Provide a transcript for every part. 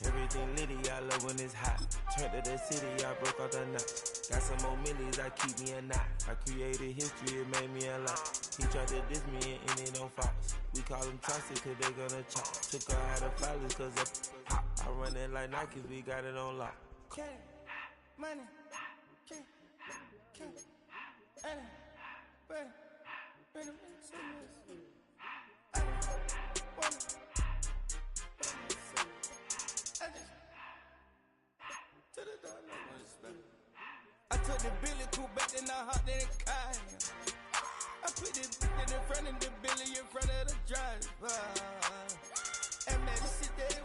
Everything litty, I love when it's hot. Turned to the city, I broke out the knot. Got some more millies, I keep me a knot. I created history, it made me a lot. He tried to diss me and it on Fox. We call them toxic cause they gonna chop. Took her out of filers cause of pop. I run it like Nike, we got it on lock. Money, money, I took the Billy cool back then I hopped in the car. I put the in front of the Billy in front of the driver. And man, sit there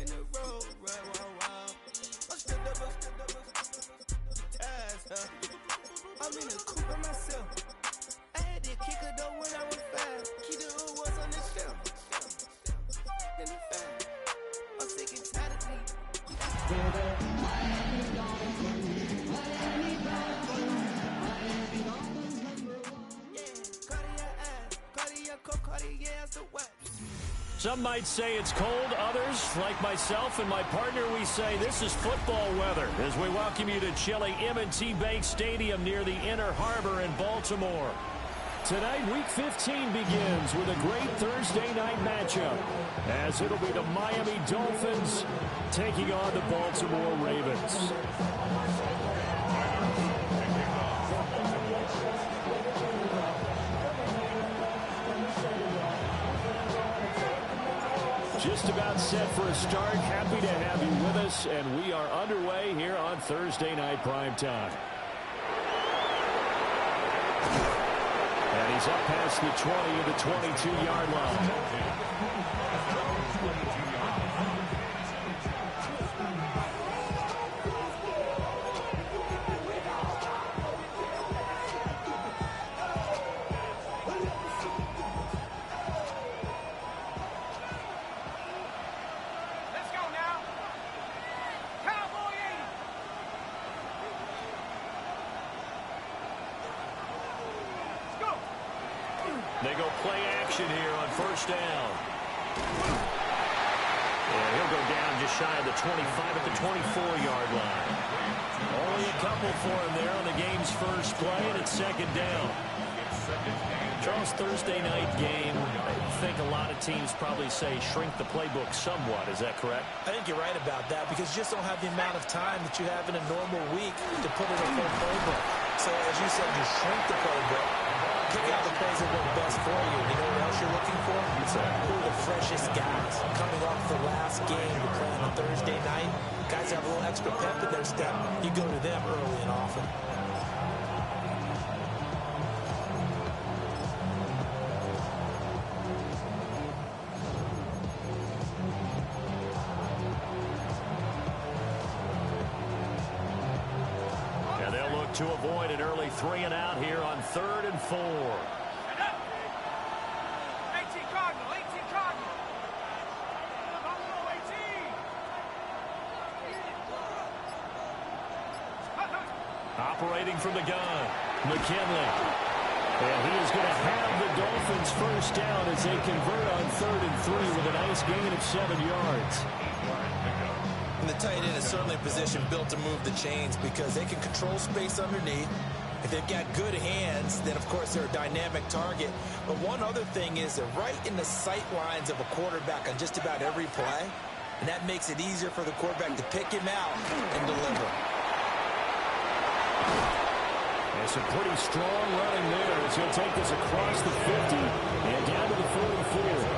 in the road, wow. I'm still double, I'm in the coupe by myself. I had to kick her though when I was 5. Keep the hood was on the shelf. In the fat, I'm sick and tired of me. Some might say it's cold. Others, like myself and my partner, we say this is football weather as we welcome you to chilly M&T Bank Stadium near the Inner Harbor in Baltimore. Tonight, Week 15 begins with a great Thursday night matchup as it'll be the Miami Dolphins taking on the Baltimore Ravens. Just about set for a start. Happy to have you with us, and we are underway here on Thursday Night Primetime. And he's up past the 20 of the 22-yard line. They go play action here on first down. And he'll go down just shy of the 25 at the 24-yard line. Only a couple for him there on the game's first play, and it's second down. Charles, Thursday night game, I think a lot of teams probably say shrink the playbook somewhat. Is that correct? I think you're right about that because you just don't have the amount of time that you have in a normal week to put in a full playbook. So as you said, you shrink the playbook. Pick out the plays that work best for you. You know what else you're looking for? Who are the freshest guys coming off the last game to play on a Thursday night? Guys have a little extra pep in their step. You go to them early and often. To avoid an early 3-and-out here on 3rd and 4. 18 Cardinal, 18 Cardinal. Buffalo 18. Operating from the gun, McKinley. And he is going to have the Dolphins first down as they convert on 3rd and 3 with a nice gain of 7 yards. And the tight end is certainly a position built to move the chains because they can control space underneath. If they've got good hands, then of course they're a dynamic target. But one other thing is they're right in the sight lines of a quarterback on just about every play. And that makes it easier for the quarterback to pick him out and deliver. And some pretty strong running there as he'll take this across the 50 and down to the 44.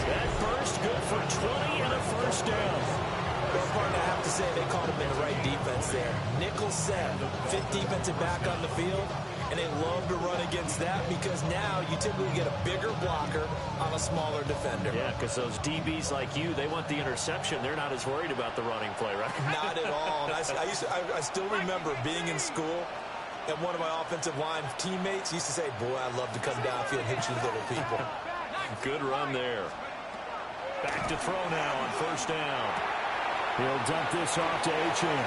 That burst good for 20 and a first down. Well, partner, I have to say they called him in the right defense there. Nickel set, fifth defensive back on the field, and they love to run against that because now you typically get a bigger blocker on a smaller defender. Yeah, because those DBs like you, they want the interception. They're not as worried about the running play, right? Not at all. And I still remember being in school, and one of my offensive line teammates used to say, boy, I'd love to come downfield and hit you little people. Good run there. Back to throw now on first down. He'll dump this off to Achane.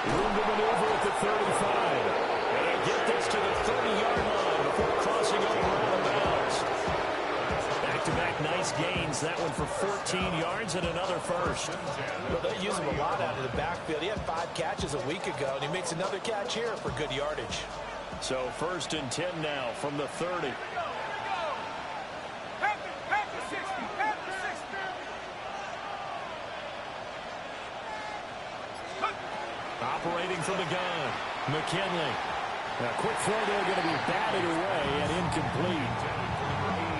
Room to maneuver at the 35. And he'll get this to the 30-yard line before crossing over out of bounds. Back Back-to-back nice gains. That one for 14 yards and another first. Well, they use him a lot out of the backfield. He had 5 catches a week ago, and he makes another catch here for good yardage. So 1st and 10 now from the 30. Operating from the gun, McKinley. A quick throw there going to be batted away and incomplete.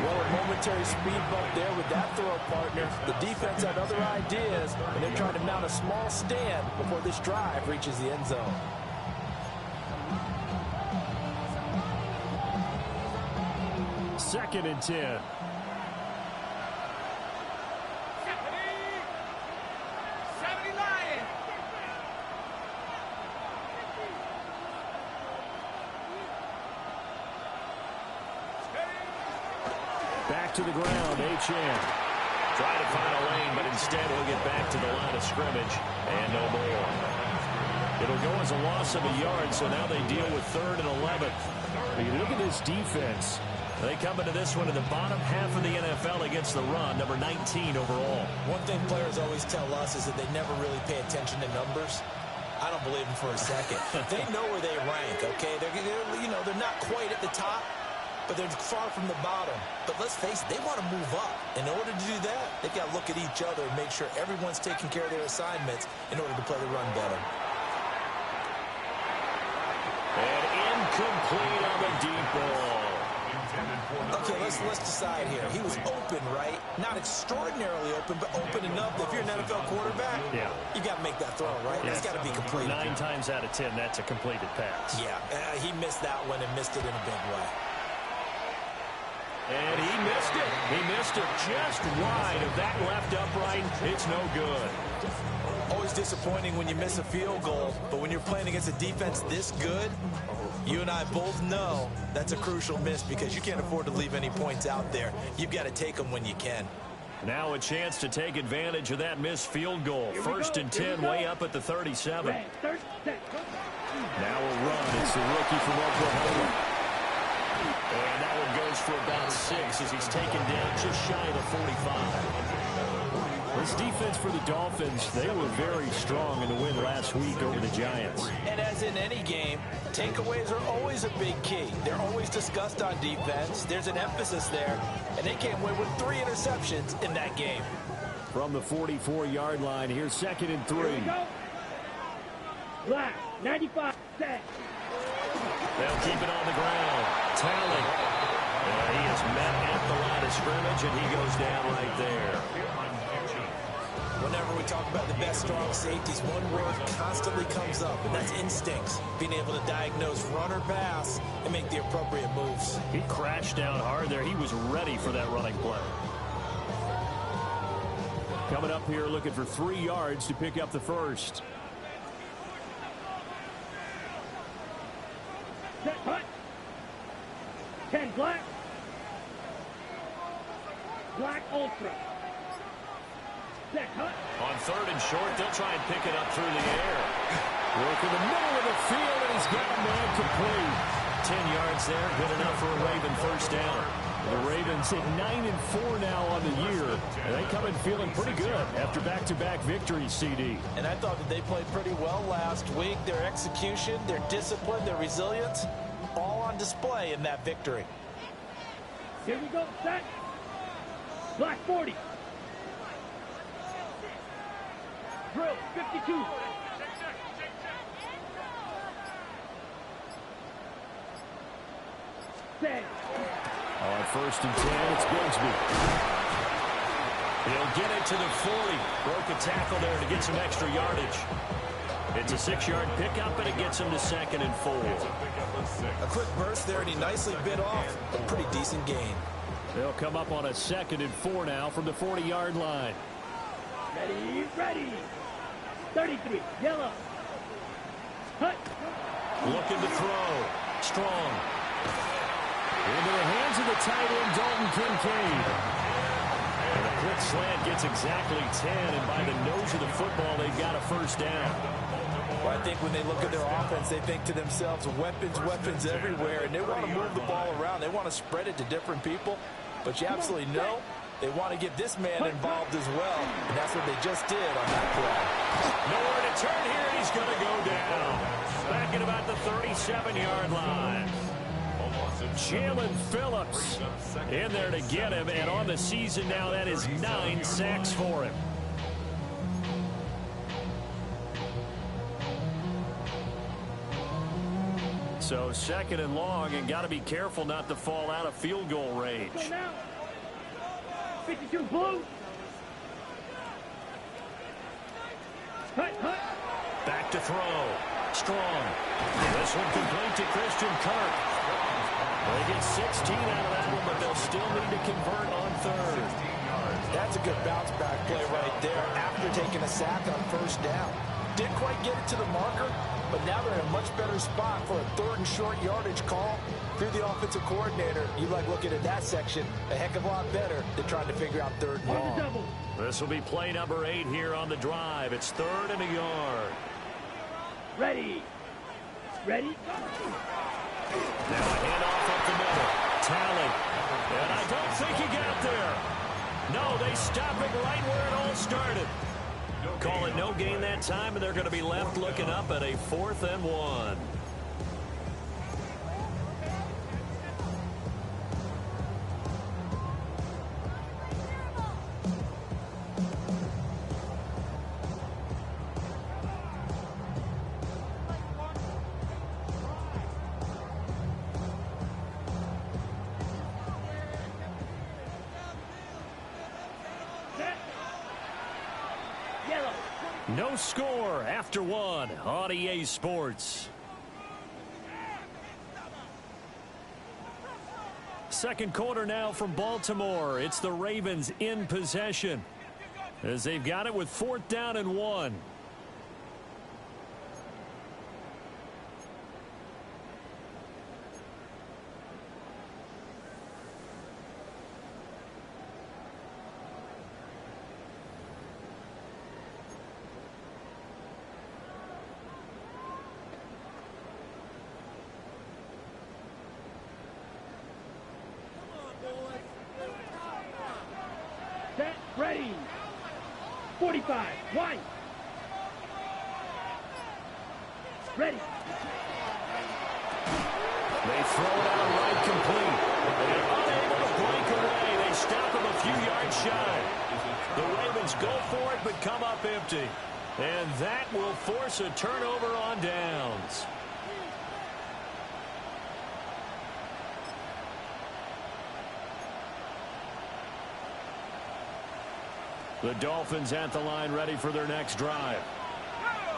Well, a momentary speed bump there with that throw, partner. The defense had other ideas, and they're trying to mount a small stand before this drive reaches the end zone. Second and 10. Back to the ground, H.M. Try to find a lane, but instead he'll get back to the line of scrimmage, and no more. It'll go as a loss of a yard, so now they deal with 3rd and 11. But you look at this defense. They come into this one in the bottom half of the NFL against the run, number 19 overall. One thing players always tell us is that they never really pay attention to numbers. I don't believe them for a second. They know where they rank, okay? They're not quite at the top, but they're far from the bottom. But let's face it, they want to move up. In order to do that, they've got to look at each other and make sure everyone's taking care of their assignments in order to play the run better. And incomplete on the deep ball. Okay, let's decide here. He was open, right? Not extraordinarily open, but open enough that if you're an NFL quarterback, you got to make that throw, right? It's got to be completed. 9 times out of 10, that's a completed pass. Yeah, he missed that one and missed it in a big way. And he missed it. He missed it just wide of that left upright. It's no good. Always disappointing when you miss a field goal, but when you're playing against a defense this good, you and I both know that's a crucial miss because you can't afford to leave any points out there. You've got to take them when you can. Now a chance to take advantage of that missed field goal. 1st and 10, way up at the 37. Now a run. It's the rookie from Oklahoma. And that one goes for about 6 as he's taken down just shy of the 45. This defense for the Dolphins, they were very strong in the win last week over the Giants. And as in any game, takeaways are always a big key. They're always discussed on defense. There's an emphasis there, and they came away with 3 interceptions in that game. From the 44-yard line, here's 2nd and 3. Black, 95, set. They'll keep it on the ground. Tally. He is met at the line of scrimmage, and he goes down right there. Whenever we talk about the best strong safeties, one word constantly comes up, and that's instincts. Being able to diagnose run or pass and make the appropriate moves. He crashed down hard there. He was ready for that running play. Coming up here looking for 3 yards to pick up the first. Set, hut. 10 black. Black ultra. Set, hut. On 3rd and short, they'll try and pick it up through the air. Work in the middle of the field, and he's got a man complete. 10 yards there, good enough for a Raven first down. The Ravens hit 9-4 now on the year, and they come in feeling pretty good after back-to-back victories, CD. And I thought that they played pretty well last week. Their execution, their discipline, their resilience, all on display in that victory. Here we go, set. Black 40. Drill, 52. Set. On 1st and 10, it's Bigsby. He'll get it to the 40. Broke a tackle there to get some extra yardage. It's a 6-yard pickup, and it gets him to 2nd and 4. A quick burst there, and he nicely bit off a pretty decent gain. They'll come up on a 2nd and 4 now from the 40-yard line. Ready, ready. 33, yellow. Hut. Looking to throw. Strong. Into the hands of the tight end, Dalton Kincaid. And a quick slant gets exactly 10, and by the nose of the football, they've got a first down. Well, I think when they look at their offense, they think to themselves, weapons, weapons everywhere, and they want to move the ball around. They want to spread it to different people. But you absolutely know they want to get this man involved as well, and that's what they just did on that play. Nowhere to turn here, and he's going to go down. Back at about the 37-yard line. Jalen Phillips in there to get him, and on the season now, that is 9 sacks for him. So second and long, and got to be careful not to fall out of field goal range. 52 blue. Back to throw. Strong. This one complete to Christian Kirk. They get 16 out of that one, but they'll still need to convert on third. That's a good bounce back play right there after taking a sack on first down. Didn't quite get it to the marker, but now they're in a much better spot for a third and short yardage call. If you're the offensive coordinator, you like looking at that section a heck of a lot better than trying to figure out third and long. This will be play number 8 here on the drive. It's 3rd and a yard. Ready. Ready. Now a handoff up the middle. Tally. And I don't think he got there. No, they stop it right where it all started. Call it no gain that time, and they're going to be left looking up at a 4th and 1. No score after 1 on EA Sports. Second quarter now from Baltimore. It's the Ravens in possession as they've got it with 4th down and 1. Ready. 45. White. Ready. They throw it out right complete. They're unable to break away. They stop him a few yards shy. The Ravens go for it but come up empty. And that will force a turnover on downs. The Dolphins at the line ready for their next drive.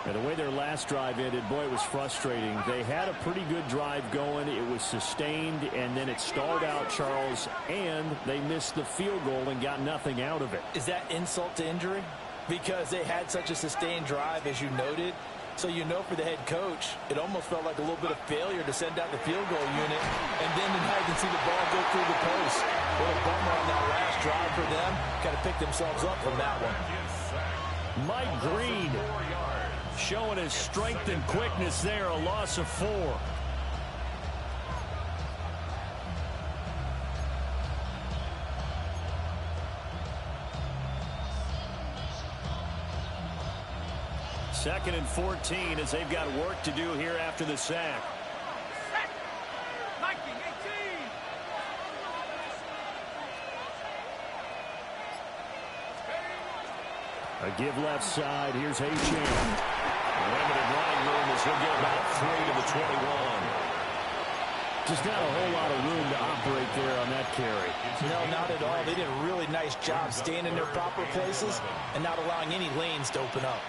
And the way their last drive ended, boy, it was frustrating. They had a pretty good drive going. It was sustained, and then it stalled out, Charles, and they missed the field goal and got nothing out of it. Is that insult to injury? Because they had such a sustained drive, as you noted. So you know for the head coach, it almost felt like a little bit of failure to send out the field goal unit, and then now you can see the ball go through the post. What a bummer on that last drive for them. Got to pick themselves up from that one. Mike Green showing his strength and quickness there, a loss of 4. Second and 14 as they've got work to do here after the sack. A give left side. Here's Achane. Limited running room as he'll get about 3 to the 21. Just not a whole lot of room to operate there on that carry. No, not at all. They did a really nice job staying in their proper places and not allowing any lanes to open up.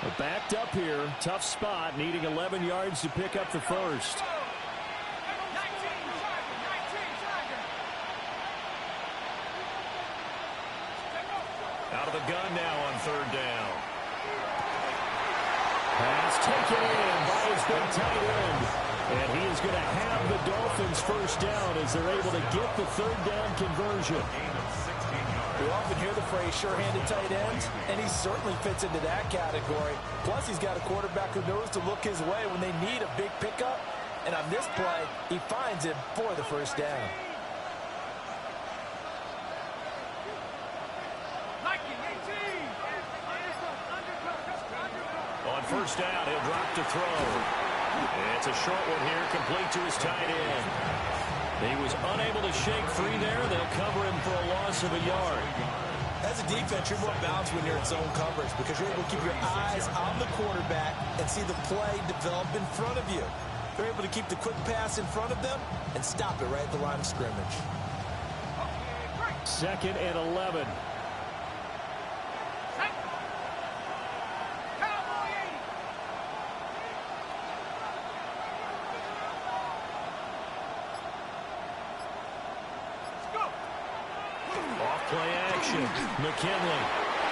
They're backed up here. Tough spot. Needing 11 yards to pick up the first. Out of the gun now on 3rd down. Pass taken in by his big tight end. And he is going to have the Dolphins first down as they're able to get the 3rd down conversion. We often hear the phrase sure-handed tight ends, and he certainly fits into that category. Plus, he's got a quarterback who knows to look his way when they need a big pickup. And on this play, he finds him for the first down. On first down, he'll drop to throw. It's a short one here, complete to his tight end. He was unable to shake free there. They'll cover him for a loss of a yard. As a defense, you're more balanced when you're in zone coverage because you're able to keep your eyes on the quarterback and see the play develop in front of you. They're able to keep the quick pass in front of them and stop it right at the line of scrimmage. 2nd and 11. Off-play action. McKinley.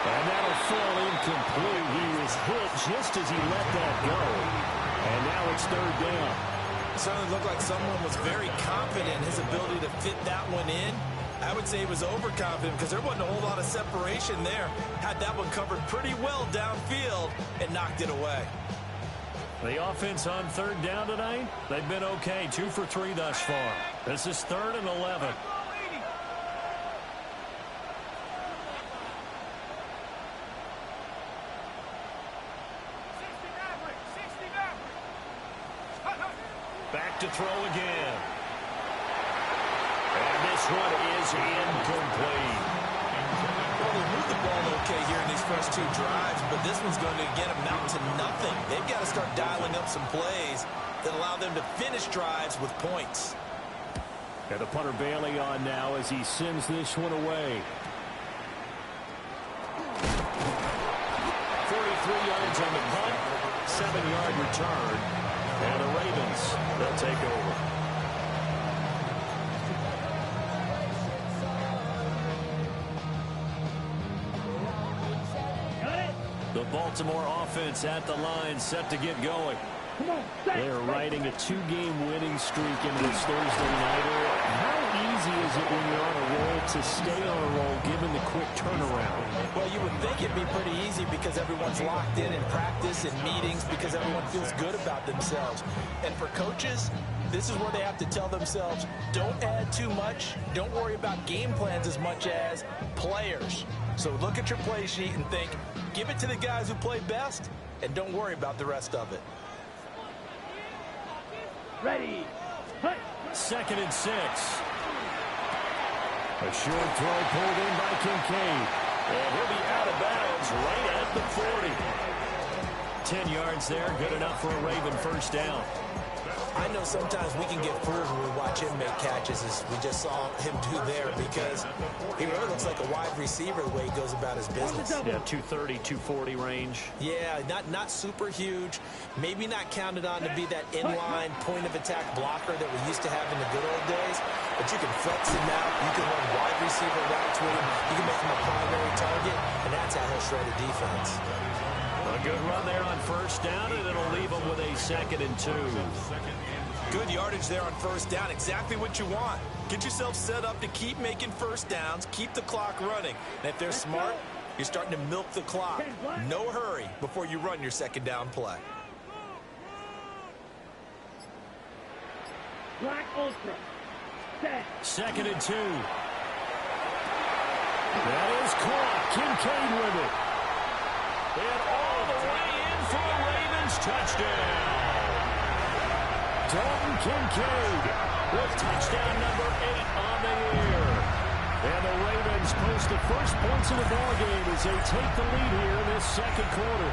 And that'll fall incomplete. He was hit just as he let that go. And now it's 3rd down. It certainly looked like someone was very confident in his ability to fit that one in. I would say he was overconfident because there wasn't a whole lot of separation there. Had that one covered pretty well downfield and knocked it away. The offense on 3rd down tonight, they've been okay. 2 for 3 thus far. This is 3rd and 11. Back to throw again. And this one is incomplete. Well, they moved the ball okay here in these first 2 drives, but this one's going to get them out to nothing. They've got to start dialing up some plays that allow them to finish drives with points. And the punter Bailey on now as he sends this one away. 43 yards on the punt, 7-yard return. And the Ravens, they'll take over. Got it? The Baltimore offense at the line, set to get going. Come on, set. They're riding a 2-game winning streak into this Thursday nighter. How easy is it when you're on a roll to stay on a roll given the quick turnaround? Well, you would think it'd be pretty easy because everyone's locked in practice and meetings because everyone feels good about themselves. And for coaches, this is where they have to tell themselves, don't add too much. Don't worry about game plans as much as players. So look at your play sheet and think, give it to the guys who play best, and don't worry about the rest of it. Ready. Hut. 2nd and 6. A short throw pulled in by Kincaid. And he'll be out of bounds right at the 40. 10 yards there, good enough for a Raven first down. I know sometimes we can get fooled when we watch him make catches as we just saw him do there because he really looks like a wide receiver the way he goes about his business. Yeah, 230, 240 range. Yeah, not super huge. Maybe not counted on to be that inline point-of-attack blocker that we used to have in the good old days. But you can flex him out. You can run wide receiver routes with him. You can make him a primary target, and that's how he'll shred a defense. A good run there on first down, and it'll leave them with a 2nd and 2. Good yardage there on first down. Exactly what you want. Get yourself set up to keep making first downs, keep the clock running. And if they're smart, you're starting to milk the clock. No hurry before you run your 2nd down play. Black Ultra. Set. 2nd and 2. That is caught. Kincaid with it. And all the way in for a Ravens touchdown. Dalton Kincaid with touchdown number 8 on the year. And the Ravens post the first points of the ballgame as they take the lead here in this 2nd quarter.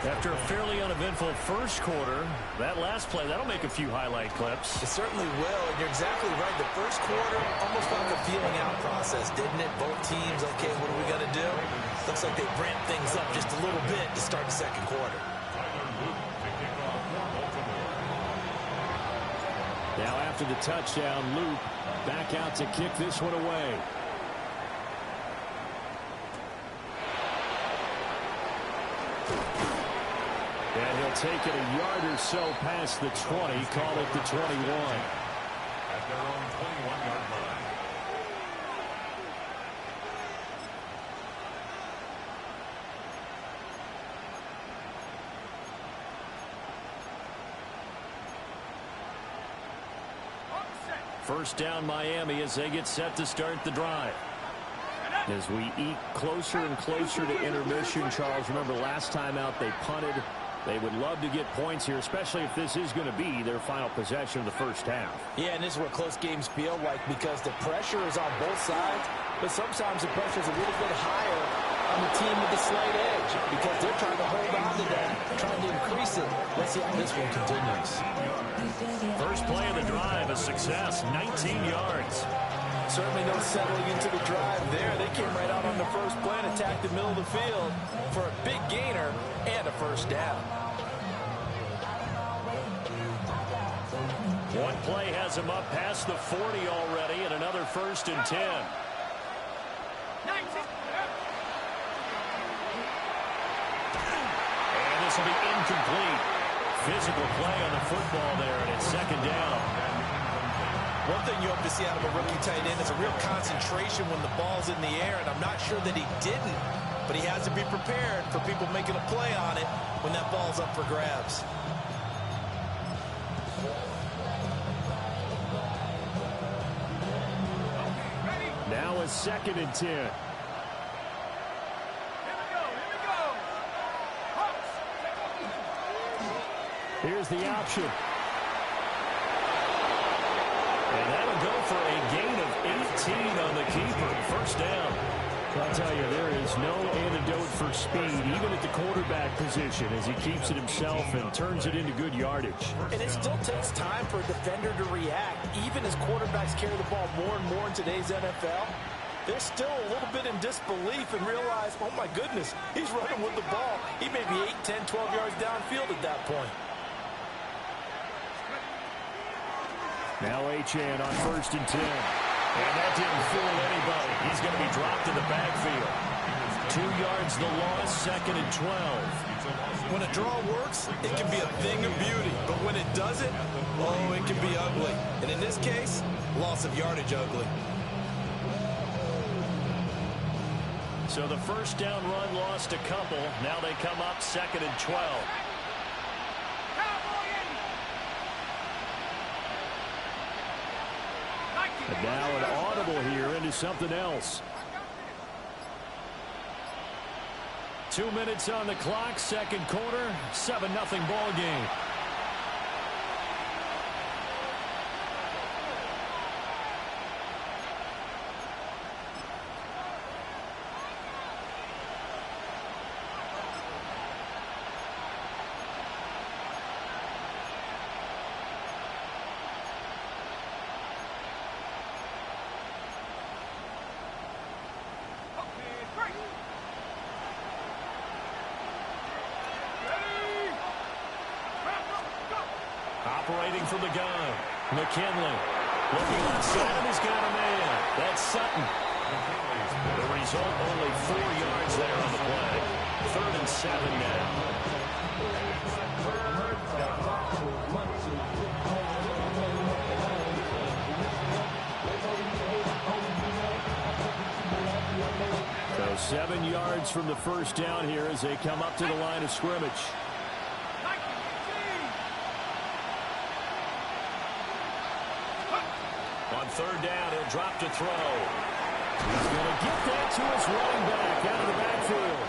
After a fairly uneventful first quarter, that last play, that'll make a few highlight clips. It certainly will, and you're exactly right. The first quarter almost like a feeling out process, didn't it? Both teams, okay, what are we going to do? Looks like they ramped things up just a little bit to start the 2nd quarter. Now after the touchdown, Luke back out to kick this one away. And he'll take it a yard or so past the 20, call it the 21. At their own 21-yard line. First down Miami as they get set to start the drive. As we eke closer and closer to intermission, Charles, remember last time out they punted. They would love to get points here, especially if this is going to be their final possession of the first half. Yeah, and this is what close games feel like because the pressure is on both sides, but sometimes the pressure is a little bit higher on the team with the slight edge because they're trying to hold on to that, trying to increase it. Let's see how this one continues. First play of the drive, a success, 19 yards. Certainly no settling into the drive there. They came right out on the first play and attacked the middle of the field for a big gainer and a first down. One play has him up past the 40 already and another 1st and 10. And this will be incomplete. Physical play on the football there, and it's 2nd down. One thing you hope to see out of a rookie tight end is a real concentration when the ball's in the air, and I'm not sure that he didn't, but he has to be prepared for people making a play on it when that ball's up for grabs. Now a 2nd and 10. Here's the option. And that'll go for a gain of 18 on the keeper. First down. I'll tell you, there is no antidote for speed, even at the quarterback position, as he keeps it himself and turns it into good yardage. And it still takes time for a defender to react. Even as quarterbacks carry the ball more and more in today's NFL, they're still a little bit in disbelief and realize, oh my goodness, he's running with the ball. He may be 8, 10, 12 yards downfield at that point. Now Achane on 1st and 10. And that didn't fool anybody. He's going to be dropped in the backfield. 2 yards the loss, 2nd and 12. When a draw works, it can be a thing of beauty. But when it doesn't, oh, it can be ugly. And in this case, loss of yardage ugly. So the first down run lost a couple. Now they come up 2nd and 12. And now an audible here into something else. 2 minutes on the clock, 2nd quarter, 7-0 ball game. Operating from the gun, McKinley. Looking outside, and he's got a man. That's Sutton. The result, only 4 yards there on the play. 3rd and 7 now. So 7 yards from the first down here as they come up to the line of scrimmage. On 3rd down, he'll drop to throw. He's going to get that to his running back out of the backfield.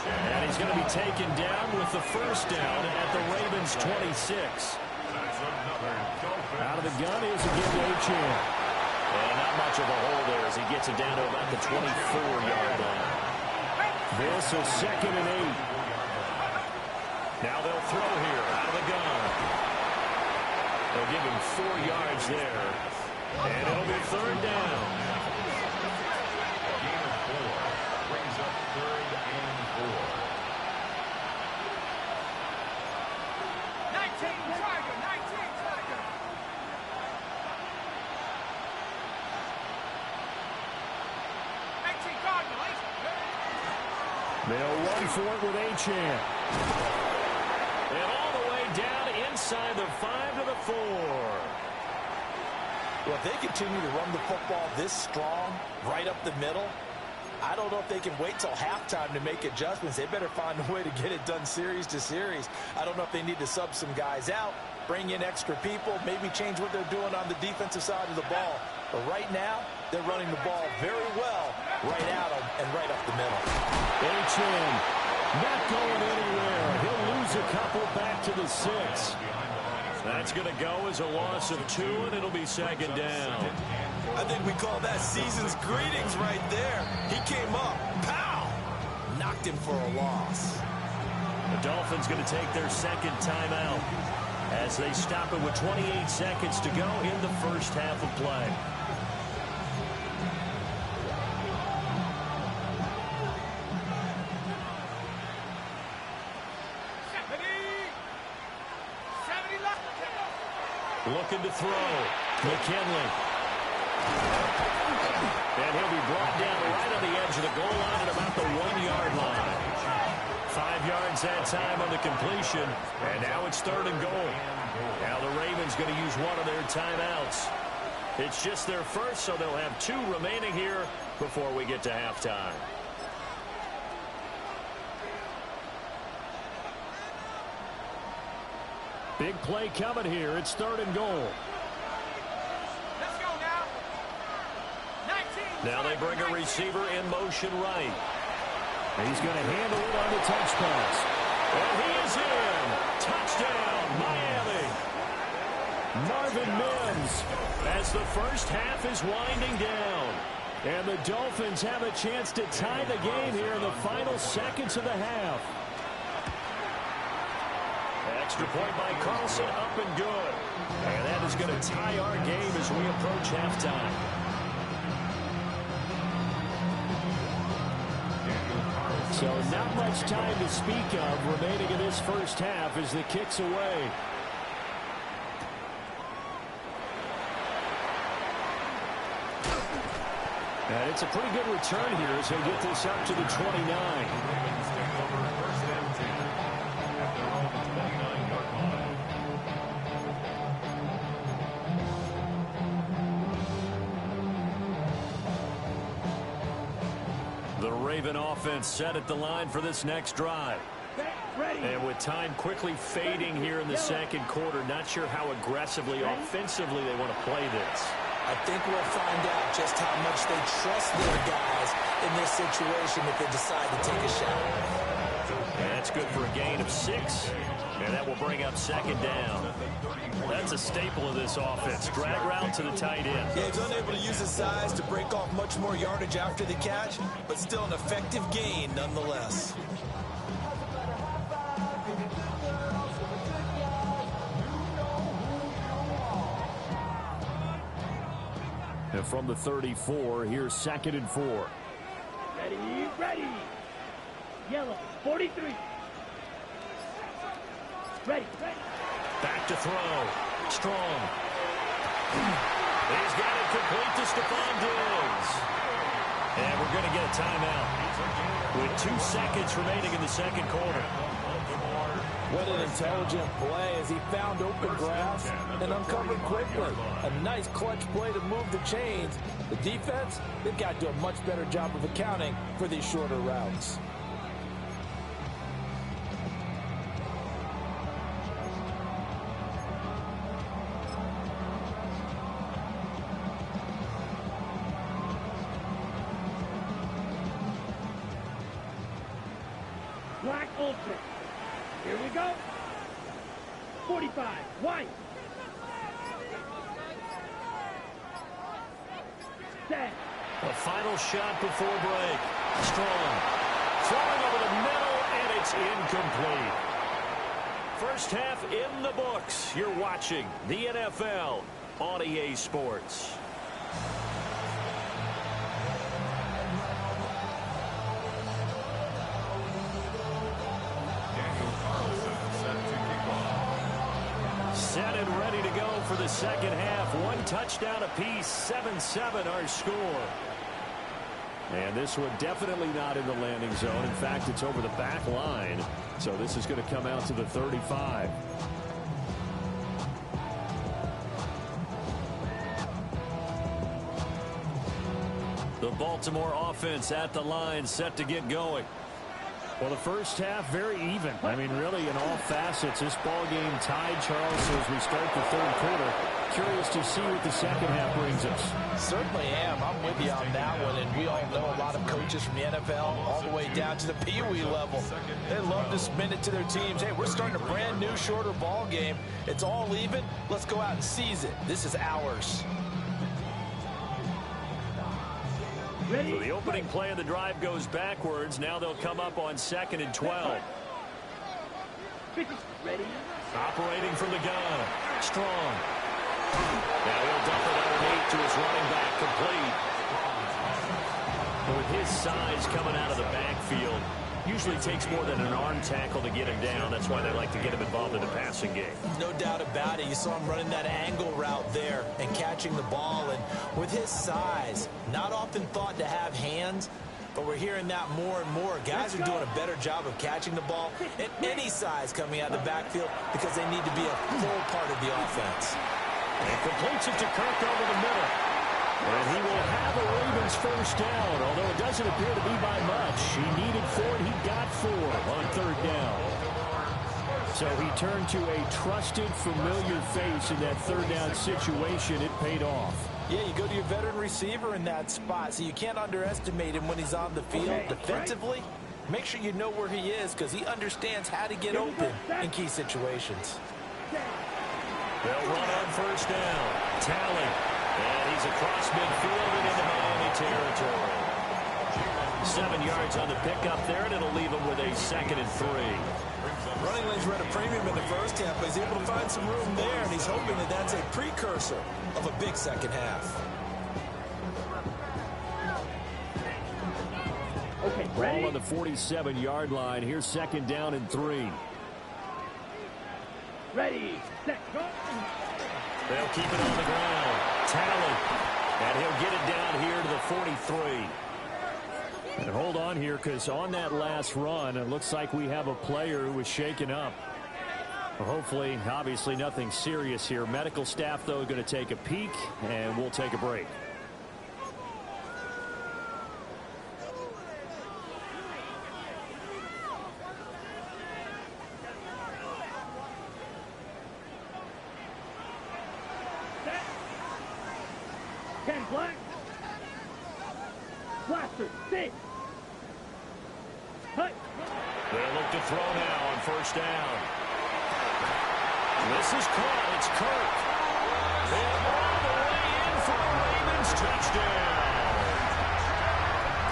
And he's going to be taken down with the first down at the Ravens' 26. Out of the gun is again Achane. And not much of a hole there as he gets it down to about the 24-yard line. This is 2nd and 8. Now they'll throw here out of the gun. They'll give him 4 yards there. And it'll be 3rd down. A gain of 4 brings up 3rd and 4. 19 Tiger. They'll run for it with Achane. And all the way down inside the 5 to the 4. Well, if they continue to run the football this strong, right up the middle, I don't know if they can wait till halftime to make adjustments. They better find a way to get it done series to series. I don't know if they need to sub some guys out bring in extra people, maybe change what they're doing on the defensive side of the ball. But right now, they're running the ball very well right at them and right up the middle. H.M. not going anywhere. He'll lose a couple back to the 6. That's going to go as a loss of 2, and it'll be second down. I think we call that season's greetings right there. He came up, pow! Knocked him for a loss. The Dolphins going to take their second timeout as they stop it with 28 seconds to go in the first half of play. Looking to throw. McKinley. And he'll be brought down right on the edge of the goal line at about the 1-yard line. 5 yards that time on the completion. And now it's 3rd and goal. Now the Ravens going to use one of their timeouts. It's just their first, so they'll have 2 remaining here before we get to halftime. Big play coming here. It's 3rd and goal. Let's go now. 19. Now they bring a receiver in motion right. He's going to handle it on the touch pass. And he is in. Touchdown, Miami. Marvin Mims as the first half is winding down. And the Dolphins have a chance to tie the game here in the final seconds of the half. Extra point by Carlson, up and good. And that is going to tie our game as we approach halftime. So not much time to speak of remaining in this first half as the kick's away. And it's a pretty good return here as he'll get this up to the 29. The Raven offense set at the line for this next drive. And with time quickly fading here in the second quarter, not sure how aggressively, offensively they want to play this. I think we'll find out just how much they trust their guys in this situation if they decide to take a shot. And that's good for a gain of 6. And that will bring up second down. That's a staple of this offense. Drag route to the tight end. Yeah, he's unable to use his size to break off much more yardage after the catch, but still an effective gain nonetheless. And from the 34, here's 2nd and 4. Ready, ready. Yellow, 43. Ready, ready. Back to throw. Strong. He's got it complete to Stephon Diggs. And we're going to get a timeout with 2 seconds remaining in the second quarter. What an intelligent play as he found open grass and uncovered quickly. A nice clutch play to move the chains. The defense, they've got to do a much better job of accounting for these shorter routes. Black ultra. Here we go. 45. White. Set. A final shot before break. Strong. Throwing over the middle, and it's incomplete. First half in the books. You're watching the NFL on EA Sports. Set and ready to go for the second half. 1 touchdown apiece, 7-7 our score. And this one definitely not in the landing zone. In fact, it's over the back line. So this is going to come out to the 35. The Baltimore offense at the line, set to get going. Well, the first half, very even. I mean, really, in all facets, this ball game tied, Charles, so as we start the third quarter. Curious to see what the second half brings us. Certainly am. I'm with you on that one, and we all know a lot of coaches from the NFL all the way down to the Pee Wee level. They love to spin it to their teams. Hey, we're starting a brand new, shorter ball game. It's all even. Let's go out and seize it. This is ours. So the opening play of the drive goes backwards. Now they'll come up on 2nd and 12. Ready? Operating from the gun. Strong. Now he'll dump it underneath to his running back, complete. But with his size coming out of the backfield, usually takes more than an arm tackle to get him down. That's why they like to get him involved in the passing game. No doubt about it. You saw him running that angle route there and catching the ball. And with his size, not often thought to have hands, but we're hearing that more and more. Guys are doing a better job of catching the ball at any size coming out of the backfield because they need to be a full part of the offense. And completes it to Kirk over the middle. And he will have a Ravens first down, although it doesn't appear to be by much. He needed 4, and he got 4 on 3rd down. So he turned to a trusted, familiar face in that 3rd down situation. It paid off. Yeah, you go to your veteran receiver in that spot, so you can't underestimate him when he's on the field defensively. Make sure you know where he is because he understands how to get open in key situations. They'll run on 1st down. Tally. And he's across midfield and into Miami territory. 7 yards on the pickup there, and it'll leave him with a 2nd and 3. Running lanes were at a premium in the first half, but he's able to find some room there, and he's hoping that that's a precursor of a big second half. Okay, Ball on the 47-yard line. Here's 2nd down and 3. Ready, set, go. They'll keep it on the ground. Tally. And he'll get it down here to the 43. And hold on here, because on that last run, it looks like we have a player who was shaken up. Well, hopefully, obviously, nothing serious here. Medical staff, though, going to take a peek, and we'll take a break. Black. Blaster, 6. Hut. They'll look to throw now on 1st down. This is caught. It's Kirk. And all the way in for a Ravens touchdown.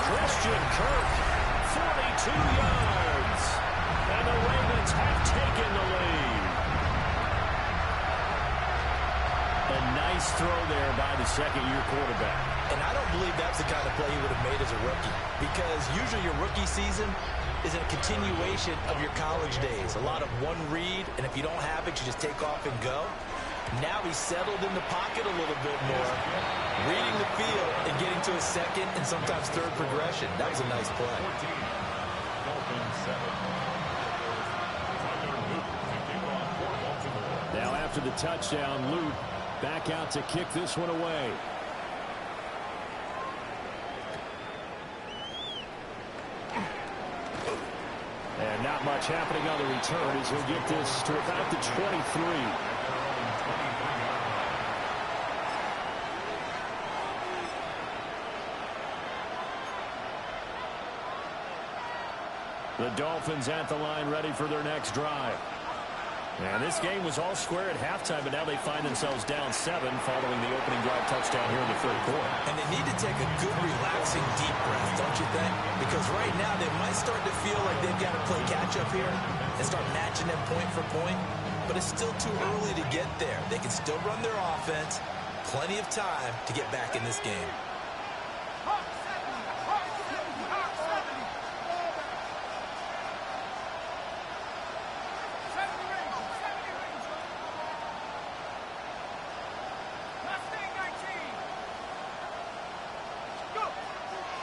Christian Kirk, 42 yards. And the Ravens have taken the lead. A nice throw there by the second-year quarterback. And I don't believe that's the kind of play he would have made as a rookie, because usually your rookie season is a continuation of your college days. A lot of one read, and if you don't have it, you just take off and go. Now he's settled in the pocket a little bit more, reading the field and getting to a second and sometimes third progression. That was a nice play. Now after the touchdown, Luke back out to kick this one away. And not much happening on the return as he'll get this to about the 23. The Dolphins at the line ready for their next drive. And this game was all square at halftime, but now they find themselves down 7 following the opening drive touchdown here in the 3rd quarter. And they need to take a good, relaxing, deep breath, don't you think? Because right now they might start to feel like they've got to play catch-up here and start matching them point for point. But it's still too early to get there. They can still run their offense. Plenty of time to get back in this game.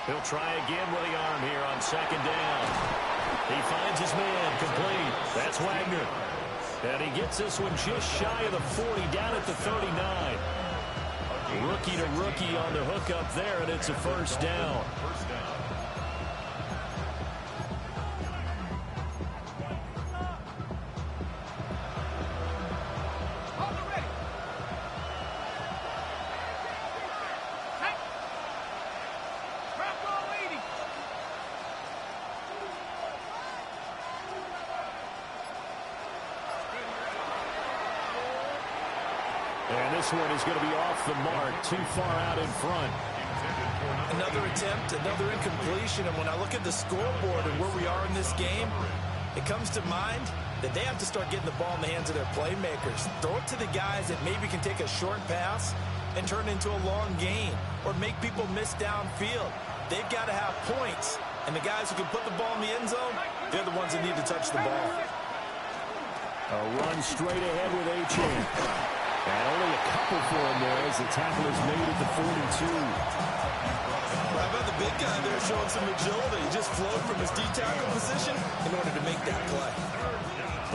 He'll try again with the arm here on 2nd down. He finds his man complete. That's Wagner. And he gets this one just shy of the 40, down at the 39. Rookie to rookie on the hook up there, and it's a 1st down. this one is going to be off the mark, too far out in front. Another attempt, another incompletion, and when I look at the scoreboard and where we are in this game, it comes to mind that they have to start getting the ball in the hands of their playmakers. Throw it to the guys that maybe can take a short pass and turn it into a long gain or make people miss downfield. They've got to have points, and the guys who can put the ball in the end zone, they're the ones that need to touch the ball. A run straight ahead with Achane. And only a couple for him there as the tackle is made at the 42. How about the big guy there showing some agility? He just flowed from his D-tackle position in order to make that play.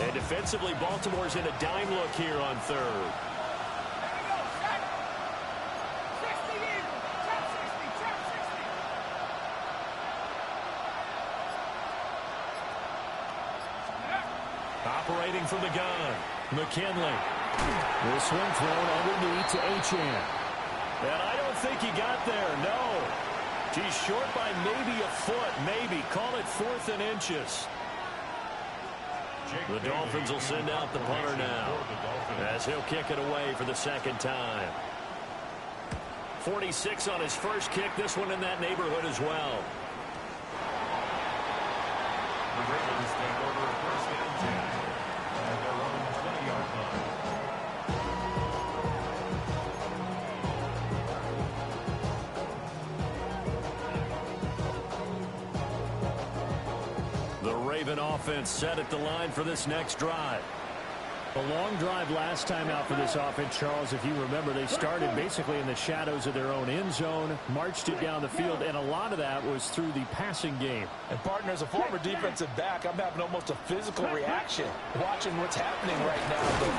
And defensively, Baltimore's in a dime look here on third. Operating from the gun, McKinley. This one thrown underneath to Achane. And I don't think he got there, no. He's short by maybe a foot, maybe. Call it 4th and inches. The Dolphins will send out the punter now as he'll kick it away for the second time. 46 on his first kick, this one in that neighborhood as well. The Ravens take over 1st and 10 at their own 20-yard line. The Raven offense set at the line for this next drive. A long drive last time out for this offense, Charles. If you remember, they started basically in the shadows of their own end zone, marched it down the field, and a lot of that was through the passing game. And, partner, as a former defensive back, I'm having almost a physical reaction watching what's happening right now. But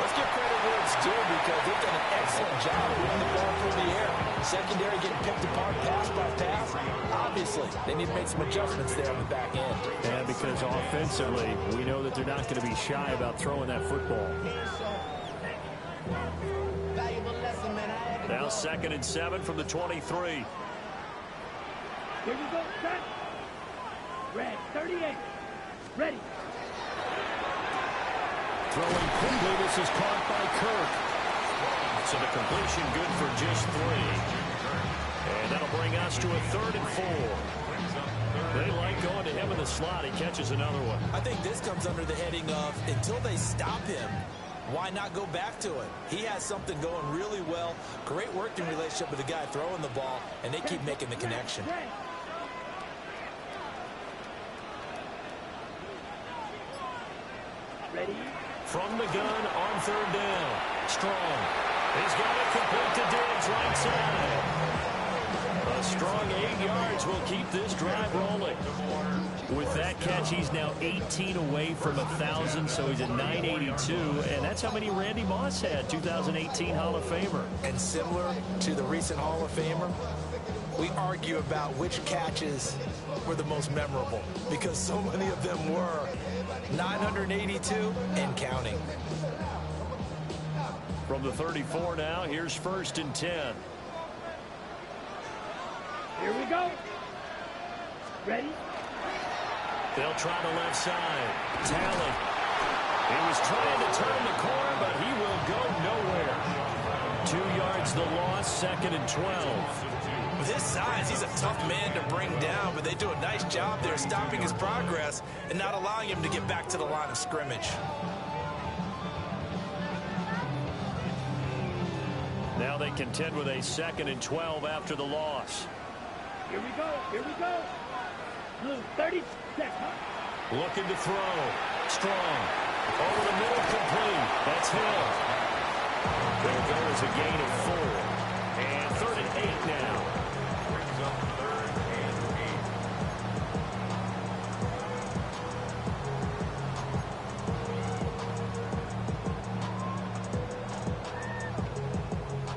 let's give credit where it's due because they've done an excellent job moving the ball through the air. Secondary getting picked apart pass by pass. Obviously, they need to make some adjustments there on the back end. And because offensively, we know that they're not going to be shy about throwing that football. Now 2nd and 7 from the 23. Here you go, set. Red 38. Ready. Throwing quickly, this is caught by Kirk. So the completion good for just 3. And that'll bring us to a 3rd and 4. They like going to him in the slot. He catches another one. I think this comes under the heading of until they stop him, why not go back to it? He has something going really well. Great working relationship with the guy throwing the ball, and they keep making the connection. Ready. From the gun on 3rd down. Strong. He's got it complete to Diggs right side. A strong 8 yards will keep this drive rolling. With that catch, he's now 18 away from 1,000, so he's at 982, and that's how many Randy Moss had, 2018 Hall of Famer. And similar to the recent Hall of Famer, we argue about which catches were the most memorable because so many of them were 982 and counting. From the 34 now, here's 1st and 10. Here we go. Ready. They'll try the left side. Talley. He was trying to turn the corner, but he will go nowhere. 2 yards the loss, 2nd and 12. With his size, he's a tough man to bring down, but they do a nice job there stopping his progress and not allowing him to get back to the line of scrimmage. Now they contend with a 2nd and 12 after the loss. Here we go. Here we go. Blue 30 seconds. Looking to throw. Strong. Over the middle, complete. That's him. There goes a gain of 4. And 3rd and 8 now. Brings up 3rd and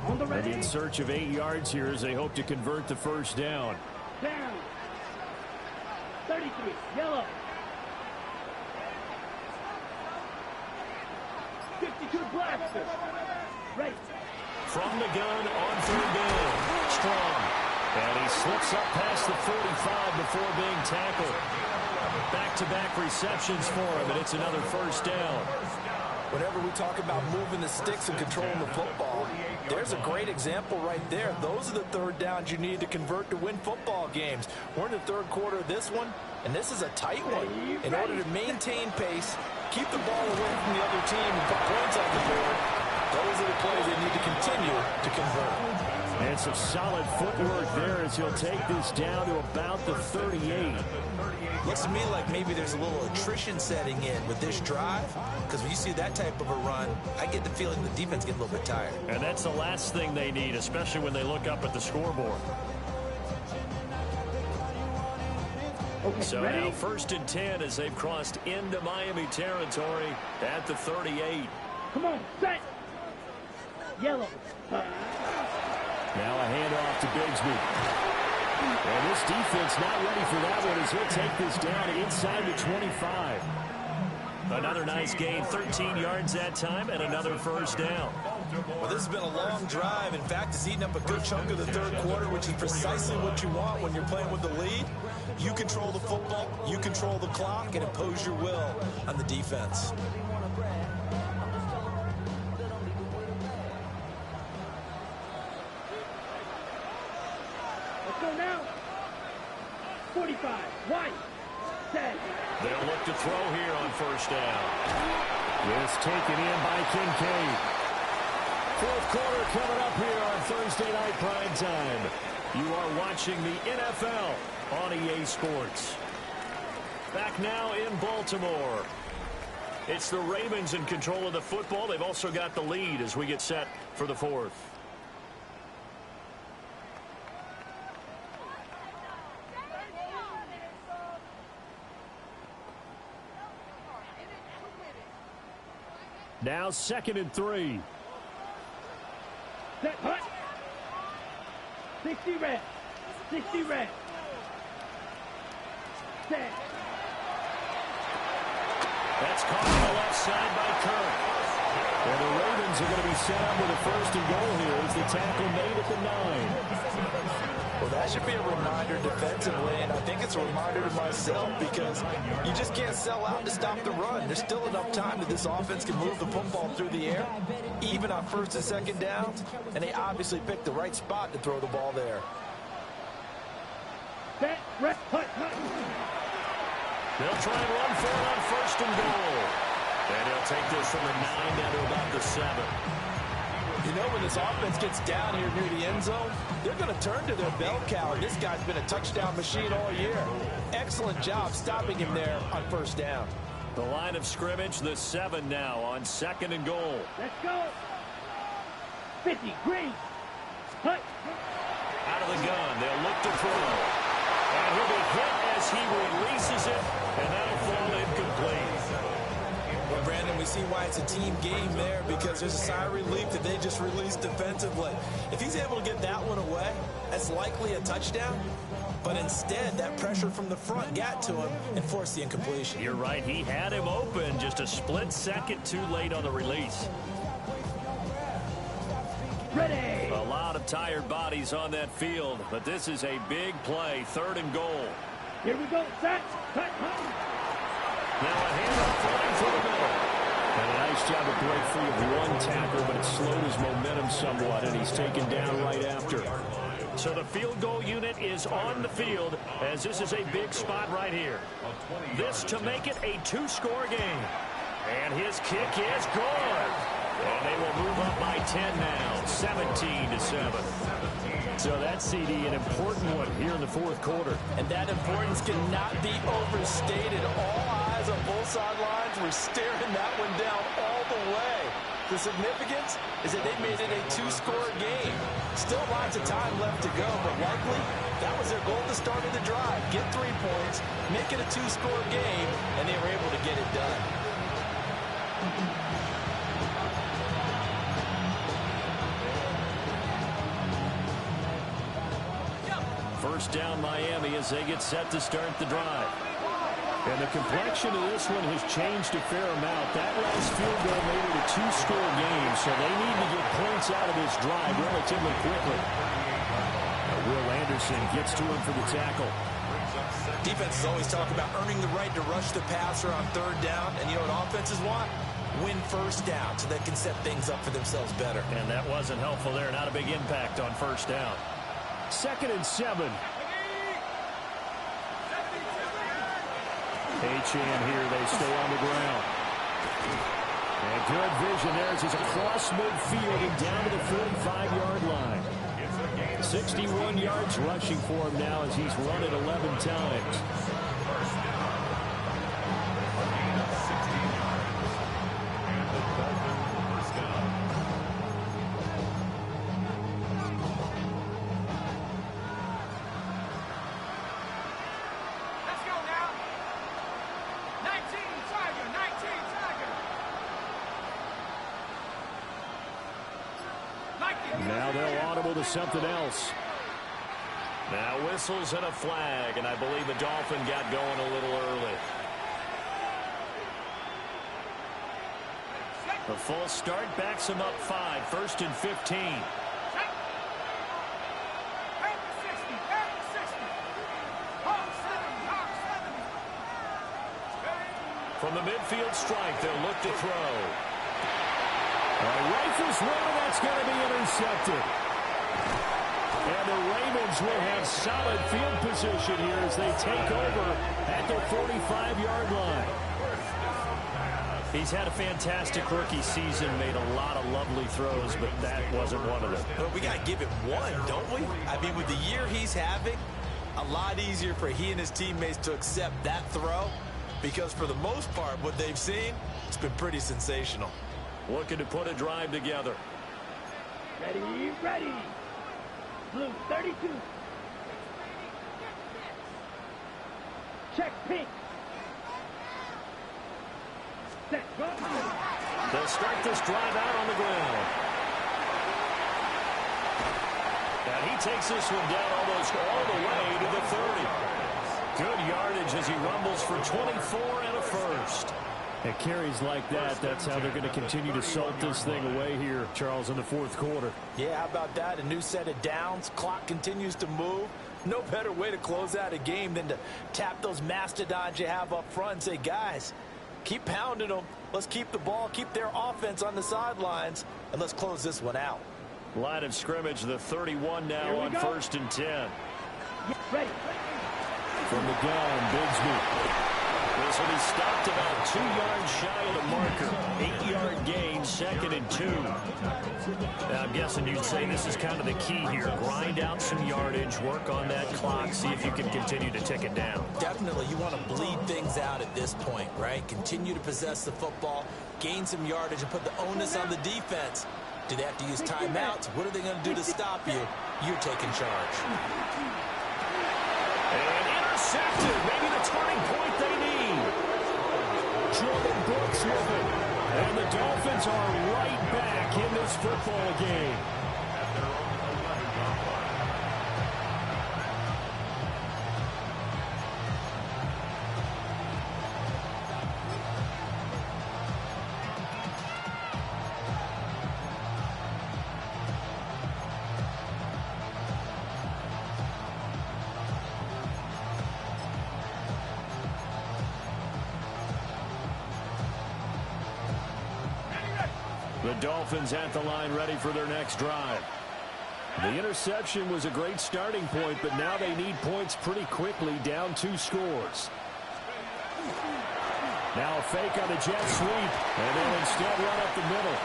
8. On the ready. In search of 8 yards here as they hope to convert the first down. Down. 33. Yellow. 52 blaster. Right. From the gun on 3rd down. Strong. And he slips up past the 45 before being tackled. Back-to-back receptions for him, and it's another first down. Whenever we talk about moving the sticks and controlling the football, there's a great example right there. Those are the third downs you need to convert to win football games. We're in the third quarter of this one, and this is a tight one. In order to maintain pace, keep the ball away from the other team, and put points on the board, those are the plays they need to continue to convert. And some solid footwork there as he'll take this down to about the 38. Looks to me like maybe there's a little attrition setting in with this drive, because when you see that type of a run, I get the feeling the defense gets a little bit tired. And that's the last thing they need, especially when they look up at the scoreboard. Okay, So ready? now 1st and 10 as they've crossed into Miami territory at the 38. Come on, set. Yellow. Now a handoff to Bigsby. And this defense not ready for that one as he'll take this down inside the 25. Another nice gain, 13 yards that time, and another first down. Well, this has been a long drive. In fact, it's eaten up a good chunk of the third quarter, which is precisely what you want when you're playing with the lead. You control the football, you control the clock, and impose your will on the defense. Let's go now. 45. White. Set. They'll look to throw here on first down. This taken in by Kincaid. Fourth quarter coming up here on Thursday Night Prime Time. You are watching the NFL on EA Sports. Back now in Baltimore. It's the Ravens in control of the football. They've also got the lead as we get set for the fourth. Now 2nd and 3. Set. Hut. 60 reps. 60 reps. Set. That's caught on the left side by Kirk. And the Ravens are going to be set up with a 1st and goal here as the tackle made at the 9. Well, that should be a reminder defensively, and I think it's a reminder to myself because you just can't sell out to stop the run. There's still enough time that this offense can move the football through the air, even on 1st and 2nd downs, and they obviously picked the right spot to throw the ball there. Set. Rep. Hut. Hut. They'll try and run for it on 1st and goal. And he'll take this from the 9 down to about the 7. You know, when this offense gets down here near the end zone, they're going to turn to their bell cow, and this guy's been a touchdown machine all year. Excellent job stopping him there on 1st down. The line of scrimmage, the 7 now on 2nd and goal. Let's go. 50. Green. Hut. Out of the gun, they'll look to throw. And he'll be hit as he releases it, and that'll fall incomplete. Well, Brandon, we see why it's a team game there because there's a sigh of relief that they just released defensively. If he's able to get that one away, that's likely a touchdown. But instead, that pressure from the front got to him and forced the incompletion. You're right. He had him open, just a split second too late on the release. Ready. A lot of tired bodies on that field, but this is a big play, 3rd and goal. Here we go. Set. Hut. Hut. Now a handoff running for the middle. And a nice job to break free of one tackle, but it slowed his momentum somewhat, and he's taken down right after. So the field goal unit is on the field as this is a big spot right here. This to make it a 2-score game. And his kick is good. And they will move up by 10 now, 17-7. So that CD, an important one here in the fourth quarter. And that importance cannot be overstated. All eyes on both sidelines were staring that one down all the way. The significance is that they made it a 2-score game. Still lots of time left to go, but likely that was their goal at the start of the drive. Get 3 points, make it a 2-score game, and they were able to get it done. First down Miami as they get set to start the drive. And the complexion of this one has changed a fair amount. That last field goal made it a 2-score game, so they need to get points out of this drive relatively quickly. Will Anderson gets to him for the tackle. Defenses always talk about earning the right to rush the passer on 3rd down, and you know what offenses want? win first down so they can set things up for themselves better. And that wasn't helpful there. Not a big impact on first down. 2nd and 7. H.N. here. They stay on the ground. And good vision there as he's across midfield and down to the 45-yard line. 61 yards rushing for him now as he's run it 11 times. Now they'll audible to something else. Now whistles and a flag, and I believe the Dolphin got going a little early. The full start backs him up 5, 1st and 15. From the midfield strike, they'll look to throw. Rifles one, that's going to be intercepted. And the Ravens will have solid field position here as they take over at their 45-yard line. He's had a fantastic rookie season, made a lot of lovely throws, but that wasn't one of them. But we got to give it one, don't we? I mean, with the year he's having, a lot easier for he and his teammates to accept that throw because for the most part, what they've seen, it's been pretty sensational. Looking to put a drive together. Ready, ready. Blue 32. Check pink. Set, go. They'll start this drive out on the ground. And he takes this one down almost all the way to the 30. Good yardage as he rumbles for 24 and a first. At carries like that, that's how they're going to continue to salt this thing away here, Charles, in the 4th quarter. Yeah, how about that? A new set of downs. Clock continues to move. No better way to close out a game than to tap those mastodons you have up front and say, guys, keep pounding them. Let's keep the ball, keep their offense on the sidelines, and let's close this one out. Line of scrimmage, the 31 now on 1st and 10. Ready. From the gun, Bigsby. This will be stopped about 2 yards shy of the marker. 8-yard gain, 2nd and 2. Now, I'm guessing you'd say this is kind of the key here. Grind out some yardage, work on that clock, see if you can continue to tick it down. Definitely, you want to bleed things out at this point, right? Continue to possess the football, gain some yardage, and put the onus on the defense. Do they have to use timeouts? What are they going to do to stop you? You're taking charge. And intercepted. Maybe the turning point they need. Jordan Brooks with it. And the Dolphins are right back in this football game. The Dolphins at the line ready for their next drive. The interception was a great starting point, but now they need points pretty quickly, down 2 scores. Now a fake on the jet sweep, and they'll instead run up the middle.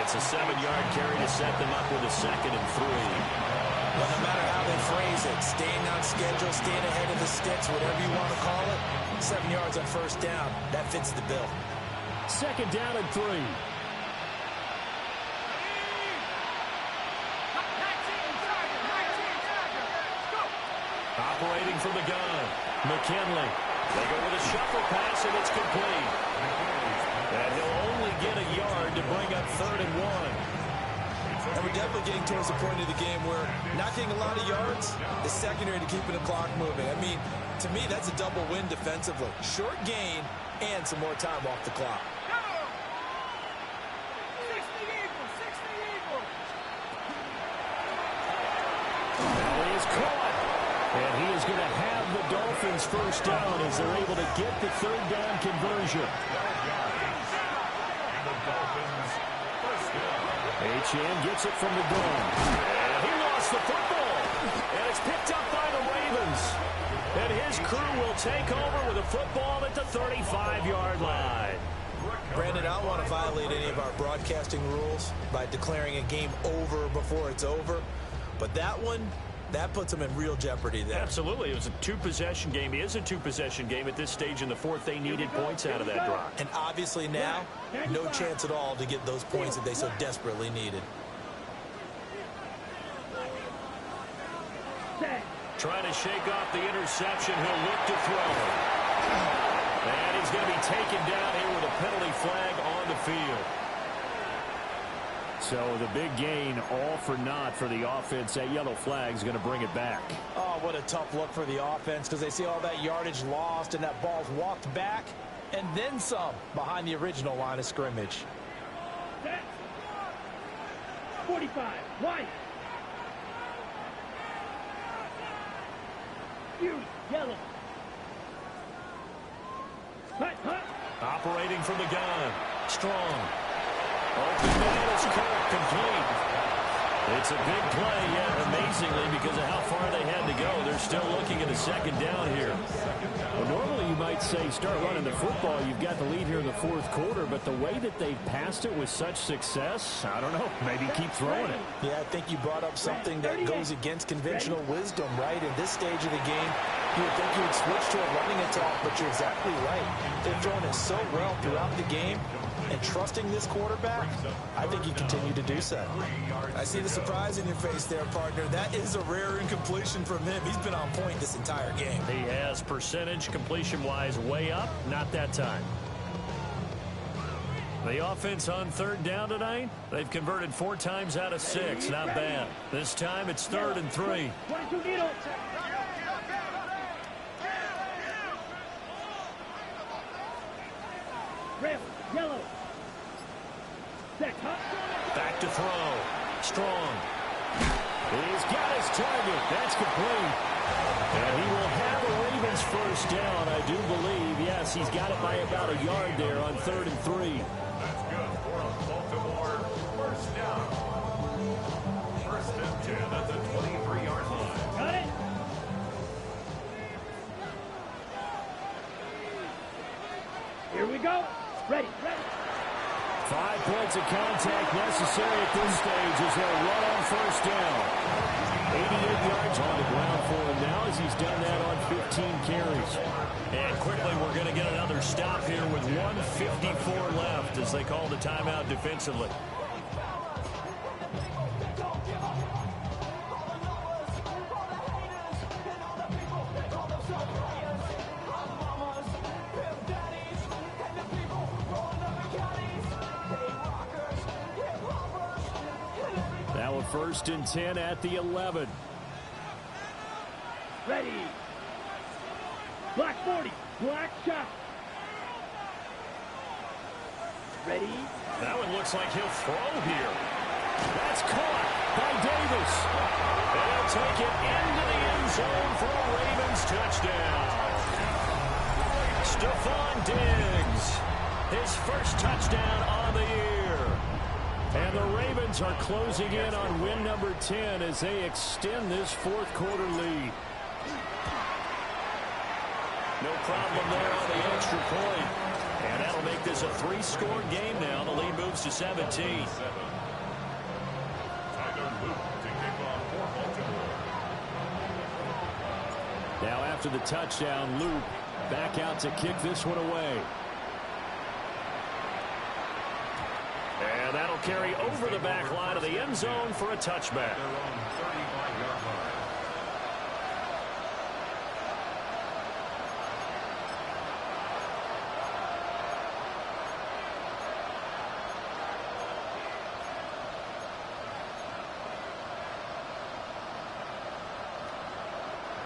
It's a 7-yard carry to set them up with a 2nd and 3. Well, no matter how they phrase it, staying on schedule, staying ahead of the sticks, whatever you want to call it, 7 yards on first down, that fits the bill. 2nd down and 3. Operating from the gun, McKinley. They go with a shuffle pass, and it's complete. And he'll only get a yard to bring up 3rd and 1. And we're definitely getting towards the point of the game where not getting a lot of yards is secondary to keeping the clock moving. I mean, to me, that's a double win defensively. Short gain and some more time off the clock. Now he is caught. And he is going to have the Dolphins first down as they're able to get the 3rd down conversion. Chan gets it from the gun. And he lost the football. And it's picked up by the Ravens. And his crew will take over with a football at the 35-yard line. Brandon, I don't want to violate any of our broadcasting rules by declaring a game over before it's over. But that one, that puts them in real jeopardy there. Absolutely. It was a two-possession game. It is a two-possession game at this stage in the fourth. They needed points out of that drive. And obviously now, no chance at all to get those points that they so desperately needed. Trying to shake off the interception. He'll look to throw. And he's going to be taken down here with a penalty flag on the field. So the big gain, all for naught for the offense. That yellow flag is going to bring it back. Oh, what a tough look for the offense because they see all that yardage lost and that ball's walked back and then some behind the original line of scrimmage. 45, white. Yellow. Operating from the gun. Strong. Open man is caught, complete. It's a big play, yet amazingly, because of how far they had to go, they're still looking at a second down here. Well, normally you might say start running the football. You've got the lead here in the fourth quarter, but the way that they've passed it with such success, I don't know, maybe keep throwing it. Yeah, I think you brought up something that goes against conventional wisdom, right? In this stage of the game, you would think you would switch to a running attack, but you're exactly right. They've thrown it so well throughout the game, and trusting this quarterback, I think you continue to do so. I see the surprise in your face there, partner. That is a rare incompletion from him. He's been on point this entire game. He has percentage completion-wise way up, not that time. The offense on third down tonight, they've converted 4 times out of 6. Not bad. This time it's 3rd and 3. 22 needles. Red, yellow. Back to throw. Strong. He's got his target. That's complete. And he will have a Ravens first down, I do believe. Yes, he's got it by about a yard there on 3rd and 3. That's good for a Baltimore first down. 1st and 10 at the 23-yard line. Got it. Here we go. Ready. 5 points of contact necessary at this stage as they'll run on first down. 88 yards on the ground for him now as he's done that on 15 carries. And quickly we're going to get another stop here with 1:54 left as they call the timeout defensively. Now a 1st and 10 at the 11. Ready. Black 40. Black shot. Ready. That one looks like he'll throw here. That's caught by Davis. And he'll take it into the end zone for a Ravens touchdown. Stephon Diggs, his first touchdown on the year. And the Ravens are closing in on win number 10 as they extend this 4th quarter lead. No problem there on the extra point. And that'll make this a 3-score game now. The lead moves to 17. Now after the touchdown, Luke back out to kick this one away. And that'll carry over the back line of the end zone for a touchback.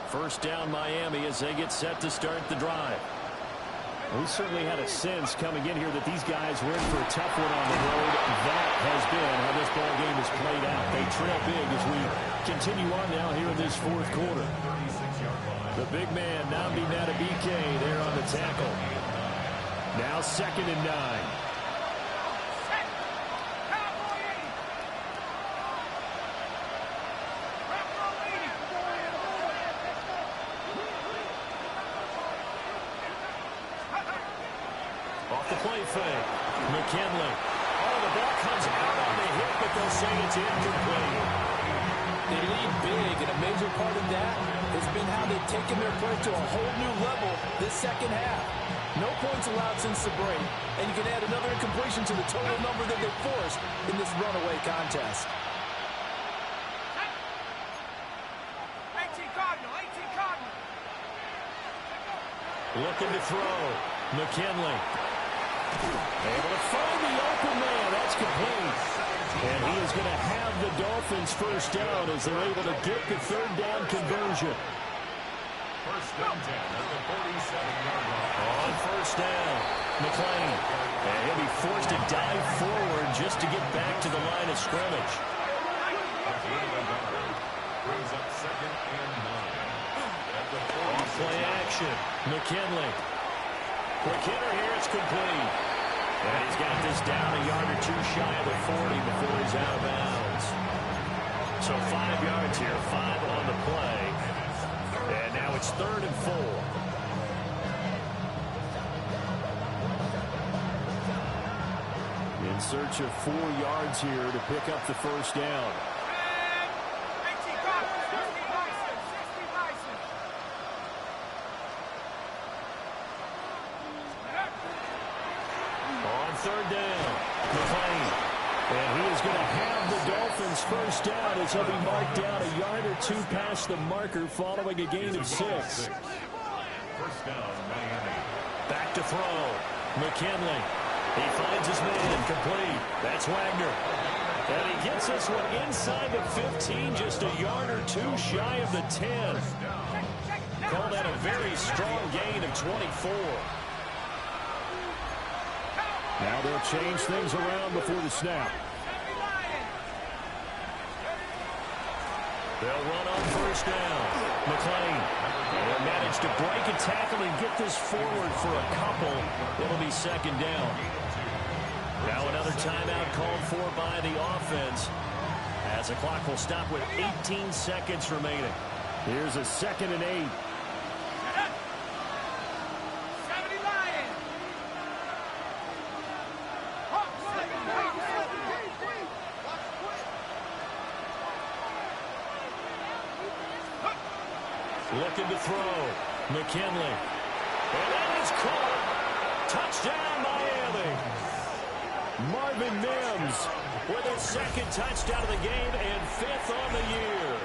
First down Miami as they get set to start the drive. We certainly had a sense coming in here that these guys were in for a tough one on the road. That has been how this ball game has played out. They trail big as we continue on now here in this 4th quarter. The big man, Nnamdi Madubuike, there on the tackle. Now 2nd and 9. the play fake. McKinley. Oh, the ball comes out on the hit, but they'll say it's incomplete. They lead big, and a major part of that has been how they've taken their play to a whole new level this second half. No points allowed since the break, and you can add another incompletion to the total number that they forced in this runaway contest. 18 Cardinal, 18 Cardinal. Looking to throw. McKinley. Able to find the open man. That's complete. And he is going to have the Dolphins first down as they're able to get the third down conversion. First down 10 at the 47-yard line. On first down, McLean. And he'll be forced to dive forward just to get back to the line of scrimmage. Brings up 2nd and 9. At the 46. Play action. McKinley. Quick hitter here. It's complete. And he's got this down a yard or two shy of the 40 before he's out of bounds. So 5 yards here, 5 on the play. And now it's 3rd and 4. In search of 4 yards here to pick up the first down. 18 Cardinal, 60 license, 60 license. On 3rd down, McLean. And he is going to have the Dolphins first down as he'll be marked down a yard or two past the marker following a gain of 6. First down, Miami. Back to throw. McKinley. He finds his man. Complete. That's Wagner. And he gets this one inside the 15, just a yard or two shy of the 10. Call that a very strong gain of 24. Now they'll change things around before the snap. They'll run on first down. McLean. They'll manage to break a tackle and get this forward for a couple. It'll be 2nd down. Now another timeout called for by the offense, as the clock will stop with 18 seconds remaining. Here's a 2nd and 8. Looking to throw. McKinley. And that is caught. Touchdown, Miami. Marvin Mims with his 2nd touchdown of the game and 5th on the year.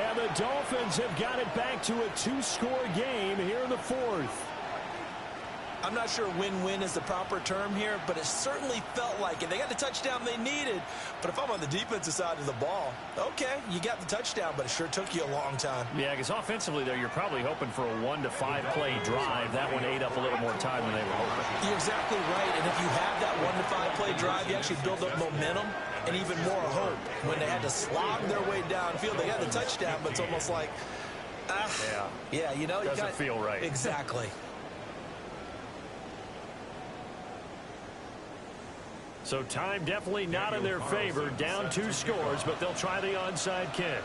And the Dolphins have got it back to a 2-score game here in the 4th. I'm not sure win-win is the proper term here, but it certainly felt like it. They got the touchdown they needed, but if I'm on the defensive side of the ball, okay, you got the touchdown, but it sure took you a long time. Yeah, because offensively there, you're probably hoping for a 1 to 5 play drive. That one ate up a little more time than they were hoping. You're exactly right, and if you have that 1 to 5 play drive, you actually build up momentum and even more hope. When they had to slog their way downfield, they got the touchdown, but it's almost like, yeah, you know, doesn't feel right. Exactly. So time definitely not in their favor. Down 2 scores, but they'll try the onside kick.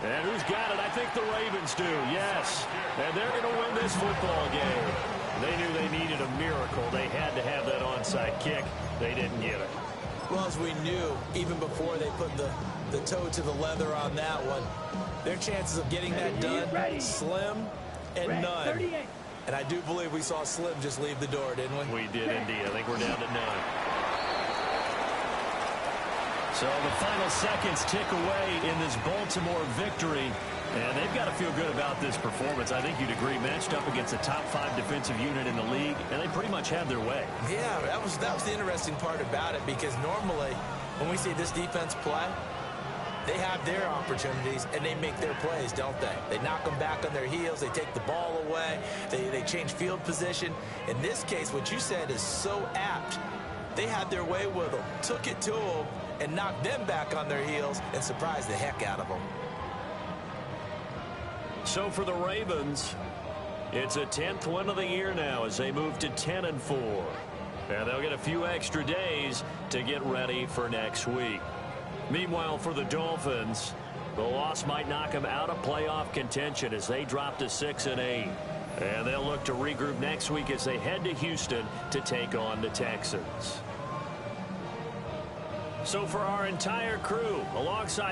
And who's got it? I think the Ravens do, yes. And they're going to win this football game. They knew they needed a miracle. They had to have that onside kick. They didn't get it. Well, as we knew, even before they put the toe to the leather on that one, their chances of getting that done, slim and none. And I do believe we saw Slim just leave the door, didn't we? We did indeed. I think we're down to 9. So the final seconds tick away in this Baltimore victory. And they've got to feel good about this performance. I think you'd agree, matched up against a top 5 defensive unit in the league, and they pretty much had their way. Yeah, that was the interesting part about it, because normally when we see this defense play, they have their opportunities, and they make their plays, don't they? They knock them back on their heels. They take the ball away. They change field position. In this case, what you said is so apt. They had their way with them, took it to them, and knocked them back on their heels and surprised the heck out of them. So for the Ravens, it's a 10th win of the year now as they move to 10-4. And they'll get a few extra days to get ready for next week. Meanwhile, for the Dolphins, The loss might knock them out of playoff contention as they drop to 6-8. And they'll look to regroup next week as they head to Houston to take on the Texans. So for our entire crew, alongside